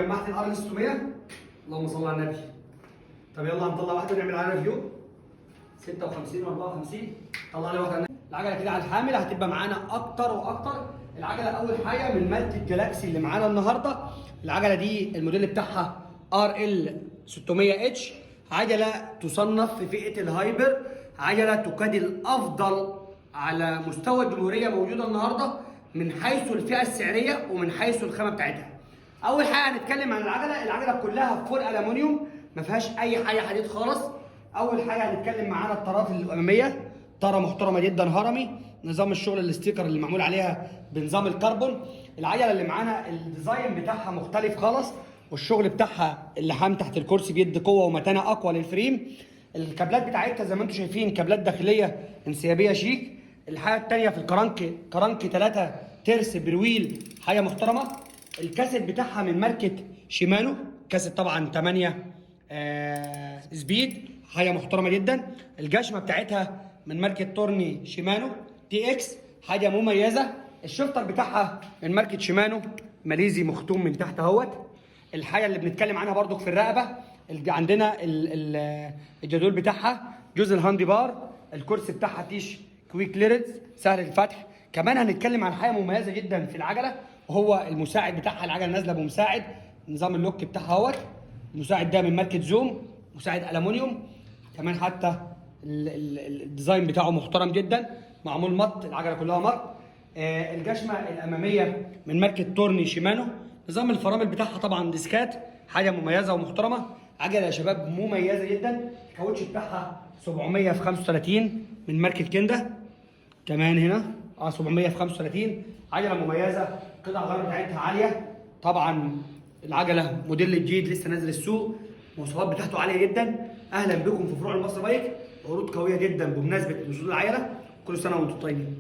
جمعت الار 600. اللهم صل على النبي. طب يلا هنطلع واحده ونعمل عليها ريفيو. 56 و54. طلع لي واحده. العجله كده على الحامل هتبقى معانا اكتر واكتر. العجله اول حاجه من ماركه جالاكسي اللي معانا النهارده. العجله دي الموديل بتاعها RL 600H، عجله تصنف في فئه الهايبر، عجله تكاد الافضل على مستوى الجمهوريه موجوده النهارده من حيث الفئه السعريه ومن حيث الخامه بتاعتها. اول حاجه هنتكلم عن العجله كلها فول الومنيوم، ما فيهاش اي حاجه حديد خالص. اول حاجه هنتكلم معانا الطارات الاماميه، طاره محترمه جدا هرمي، نظام الشغل الاستيكر اللي معمول عليها بنظام الكربون. العجله اللي معانا الديزاين بتاعها مختلف خالص، والشغل بتاعها اللحام تحت الكرسي بيدي قوه ومتانه اقوى للفريم. الكابلات بتاعتها زي ما انتم شايفين كابلات داخليه انسيابيه شيك. الحاجه الثانيه في الكرنك 3 ترس برويل، حاجه محترمه. الكاسيت بتاعها من ماركه شيمانو، كاسيت طبعا 8 سبيد، حاجه محترمه جدا. الجشمه بتاعتها من ماركه تورني شيمانو TX، حاجه مميزه. الشفتر بتاعها من ماركه شيمانو ماليزي مختوم من تحت اهوت. الحاجه اللي بنتكلم عنها برضو في الرقبه، عندنا الجدول بتاعها جزء الهاندي بار، الكرسي بتاعها تيش كويك كليرنس سهل الفتح. كمان هنتكلم عن حاجه مميزه جدا في العجله، وهو المساعد بتاعها. العجله نازله بمساعد، نظام اللوك بتاعها اهوت. المساعد ده من ماركه زوم، مساعد الومنيوم. كمان حتى الديزاين بتاعه محترم جدا، معمول مط، العجله كلها مط. الجشمه الاماميه من ماركه تورني شيمانو. نظام الفرامل بتاعها طبعا ديسكات، حاجه مميزه ومحترمه. عجله يا شباب مميزه جدا. الكاوتش بتاعها 700 في 35 من ماركه كندا. كمان هنا 700 في 35. عجله مميزه، قطع الغيار بتاعتها عاليه. طبعا العجله موديل جديد لسه نازل السوق، المواصفات بتاعته عاليه جدا. اهلا بكم في فروع المصري بايك، عروض قويه جدا بمناسبه نزول العجله. كل سنه وانتم طيبين.